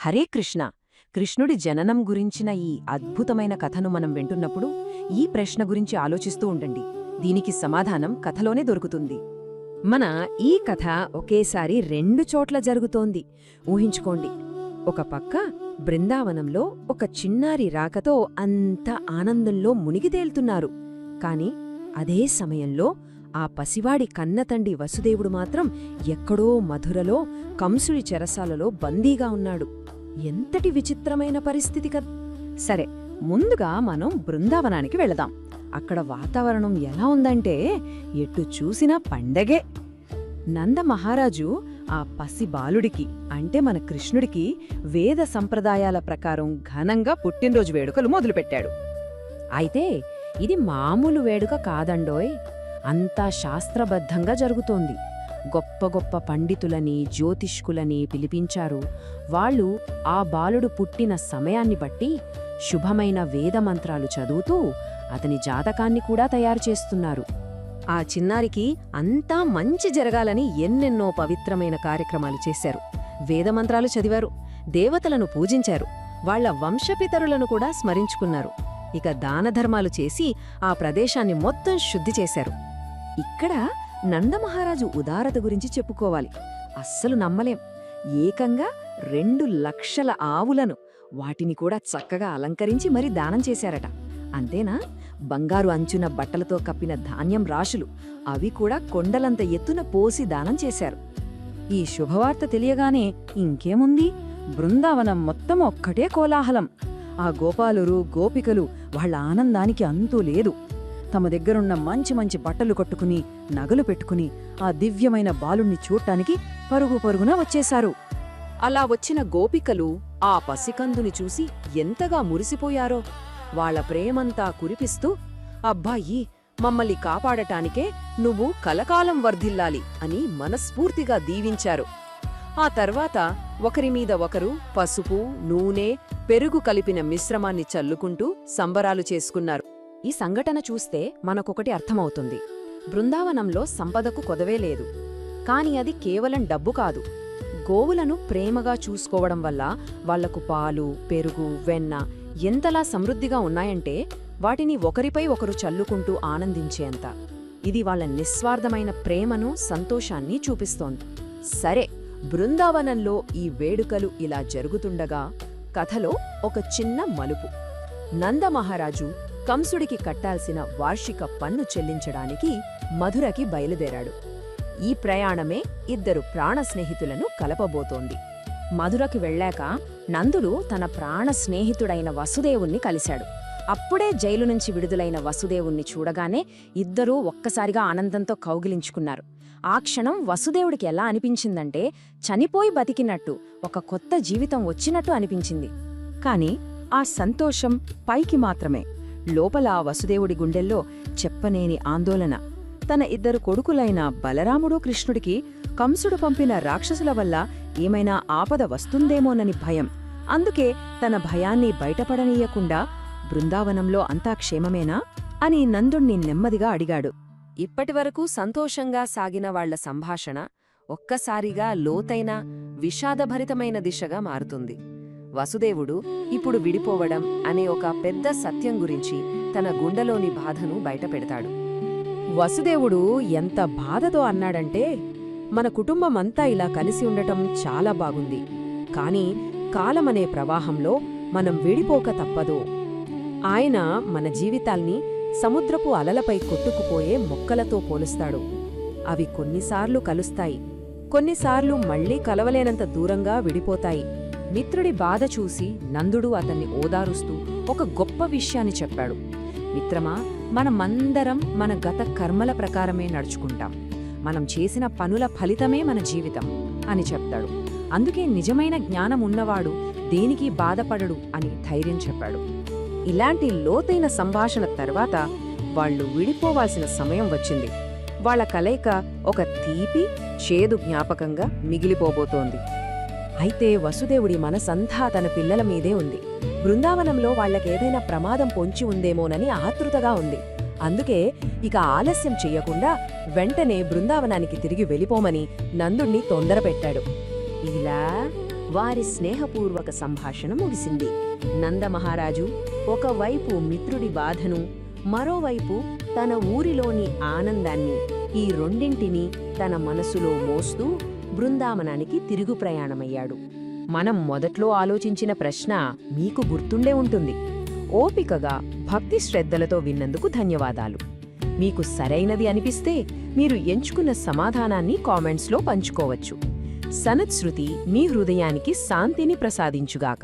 హరే కృష్ణ. కృష్ణుడి జననం గురించిన ఈ అద్భుతమైన కథను మనం వింటున్నప్పుడు ఈ ప్రశ్న గురించి ఆలోచిస్తూ ఉండండి. దీనికి సమాధానం కథలోనే దొరుకుతుంది. మన ఈ కథ ఒకేసారి రెండు చోట్ల జరుగుతోంది. ఊహించుకోండి. ఒక పక్క బృందావనంలో ఒక చిన్నారి రాకతో అంత ఆనందంలో మునిగి తేలుతున్నారు. కాని అదే సమయంలో ఆ పసివాడి కన్నతండ్రి వసుదేవుడు మాత్రం ఎక్కడో మధురలో కంసుడి చెరసాలలో బందీగా ఉన్నాడు. ఎంతటి విచిత్రమైన పరిస్థితి కద్. సరే, ముందుగా మనం బృందావనానికి వెళదాం. అక్కడ వాతావరణం ఎలా ఉందంటే ఎటు చూసినా పండగే. నందమహారాజు ఆ పసి బాలుడికి అంటే మన కృష్ణుడికి వేద సంప్రదాయాల ప్రకారం ఘనంగా పుట్టినరోజు వేడుకలు మొదలుపెట్టాడు. అయితే ఇది మామూలు వేడుక కాదండోయ్. అంతా శాస్త్రబద్ధంగా జరుగుతోంది. గొప్ప గొప్ప పండితులని జ్యోతిష్కులని పిలిపించారు. వాళ్ళు ఆ బాలుడు పుట్టిన సమయాన్ని బట్టి శుభమైన వేదమంత్రాలు చదువుతూ అతని జాతకాన్ని కూడా తయారు చేస్తున్నారు. ఆ చిన్నారికి అంతా మంచి జరగాలని ఎన్నెన్నో పవిత్రమైన కార్యక్రమాలు చేశారు. వేదమంత్రాలు చదివారు, దేవతలను పూజించారు, వాళ్ల వంశపితరులను కూడా స్మరించుకున్నారు. ఇక దానధర్మాలు చేసి ఆ ప్రదేశాన్ని మొత్తం శుద్ధి చేశారు. ఇక్కడ నందమహారాజు ఉదారత గురించి చెప్పుకోవాలి. అస్సలు నమ్మలేం. ఏకంగా 2,00,000 ఆవులను, వాటిని కూడా చక్కగా అలంకరించి మరీ దానం చేశారట. అంతేనా, బంగారు అంచున బట్టలతో కప్పిన ధాన్యం రాశులు, అవి కూడా కొండలంత ఎత్తున పోసి దానం చేశారు. ఈ శుభవార్త తెలియగానే ఇంకేముంది, బృందావనం మొత్తం ఒక్కటే కోలాహలం. ఆ గోపాలురు గోపికలు వాళ్ల ఆనందానికి అంతూ లేదు. తమ దగ్గరున్న మంచి మంచి బట్టలు కట్టుకుని నగలు పెట్టుకుని ఆ దివ్యమైన బాలుణ్ణి చూడ్డానికి పరుగు పరుగున వచ్చేశారు. అలా వచ్చిన గోపికలు ఆ పసికందుని చూసి ఎంతగా మురిసిపోయారో. వాళ్ల ప్రేమంతా కురిపిస్తూ, అబ్బాయి, మమ్మల్ని కాపాడటానికే నువ్వు కలకాలం వర్ధిల్లాలి అని మనస్ఫూర్తిగా దీవించారు. ఆ తర్వాత ఒకరిమీద ఒకరు పసుపు, నూనె, పెరుగు కలిపిన మిశ్రమాన్ని చల్లుకుంటూ సంబరాలు చేసుకున్నారు. ఈ సంఘటన చూస్తే మనకొకటి అర్థమవుతుంది. బృందావనంలో సంపదకు కొదవే లేదు. కాని అది కేవలం డబ్బు కాదు. గోవులను ప్రేమగా చూసుకోవడం వల్ల వాళ్లకు పాలు, పెరుగు, వెన్న ఎంతలా సమృద్ధిగా ఉన్నాయంటే వాటిని ఒకరిపై ఒకరు చల్లుకుంటూ ఆనందించేంత. ఇది వాళ్ల నిస్వార్థమైన ప్రేమను, సంతోషాన్ని చూపిస్తోంది. సరే, బృందావనంలో ఈ వేడుకలు ఇలా జరుగుతుండగా కథలో ఒక చిన్న మలుపు. నందమహారాజు కంసుడికి కట్టాల్సిన వార్షిక పన్ను చెల్లించడానికి మధురకి బయలుదేరాడు. ఈ ప్రయాణమే ఇద్దరు ప్రాణ స్నేహితులను కలపబోతోంది. మధురకి వెళ్ళాక నందుడు తన ప్రాణ స్నేహితుడైన వసుదేవుణ్ణి కలిశాడు. అప్పుడే జైలు నుంచి విడుదలైన వసుదేవుణ్ణి చూడగానే ఇద్దరూ ఒక్కసారిగా ఆనందంతో కౌగిలించుకున్నారు. ఆ క్షణం వసుదేవుడికి ఎలా అనిపించిందంటే చనిపోయి బతికినట్టు, ఒక కొత్త జీవితం వచ్చినట్టు అనిపించింది. కాని ఆ సంతోషం పైకి మాత్రమే. లోపల వసుదేవుడి గుండెల్లో చెప్పనేని ఆందోళన. తన ఇద్దరు కొడుకులైన బలరాముడు, కృష్ణుడికి కంసుడు పంపిన రాక్షసుల వల్ల ఏమైనా ఆపద వస్తుందేమోనని భయం. అందుకే తన భయాన్ని బయటపడనీయకుండా, బృందావనంలో అంతా క్షేమమేనా అని నందుణ్ణి నెమ్మదిగా అడిగాడు. ఇప్పటివరకు సంతోషంగా సాగిన వాళ్ల సంభాషణ ఒక్కసారిగా లోతైన, విషాదభరితమైన దిశగా మారుతుంది. వసుదేవుడు ఇప్పుడు విడిపోవడం అనే ఒక పెద్ద సత్యం గురించి తన గుండెలోని బాధను బయటపెడతాడు. వసుదేవుడు ఎంత బాధతో అన్నాడంటే, మన కుటుంబమంతా ఇలా కలిసి ఉండటం చాలా బాగుంది. కాని కాలమనే ప్రవాహంలో మనం విడిపోక తప్పదు. ఆయన మన జీవితాల్ని సముద్రపు అలలపై కొట్టుకుపోయే మొక్కలతో పోలుస్తాడు. అవి కొన్నిసార్లు కలుస్తాయి, కొన్నిసార్లు మళ్లీ కలవలేనంత దూరంగా విడిపోతాయి. మిత్రుడి బాధ చూసి నందుడు అతన్ని ఓదారుస్తూ ఒక గొప్ప విషయాన్ని చెప్పాడు. మిత్రమా, మనమందరం మన గత కర్మల ప్రకారమే నడుచుకుంటాం. మనం చేసిన పనుల ఫలితమే మన జీవితం అని చెప్తాడు. అందుకే నిజమైన జ్ఞానం ఉన్నవాడు దేనికి బాధపడడు అని ధైర్యం చెప్పాడు. ఇలాంటి లోతైన సంభాషణ తర్వాత వాళ్లు విడిపోవాల్సిన సమయం వచ్చింది. వాళ్ల కలయిక ఒక తీపి, చేదు జ్ఞాపకంగా మిగిలిపోబోతోంది. అయితే వసుదేవుడి మనసంతా తన పిల్లల మీదే ఉంది. బృందావనంలో వాళ్లకేదైనా ప్రమాదం పొంచి ఉందేమోనని ఆతృతగా ఉంది. అందుకే ఇక ఆలస్యం చెయ్యకుండా వెంటనే బృందావనానికి తిరిగి వెళ్ళిపోమని నందుణ్ణి తొందరపెట్టాడు. ఇలా వారి స్నేహపూర్వక సంభాషణ ముగిసింది. నందమహారాజు ఒకవైపు మిత్రుడి బాధను, మరోవైపు తన ఊరిలోని ఆనందాన్ని, ఈ రెండింటినీ తన మనసులో మోస్తూ బృందావనానికి తిరుగు ప్రయాణమయ్యాడు. మనం మొదట్లో ఆలోచించిన ప్రశ్న మీకు గుర్తుండే ఉంటుంది. ఓపికగా, భక్తి శ్రద్ధలతో విన్నందుకు ధన్యవాదాలు. మీకు సరైనది అనిపిస్తే మీరు ఎంచుకున్న సమాధానాన్ని కామెంట్స్లో పంచుకోవచ్చు. సనత్ శృతి మీ హృదయానికి శాంతిని ప్రసాదించుగాక.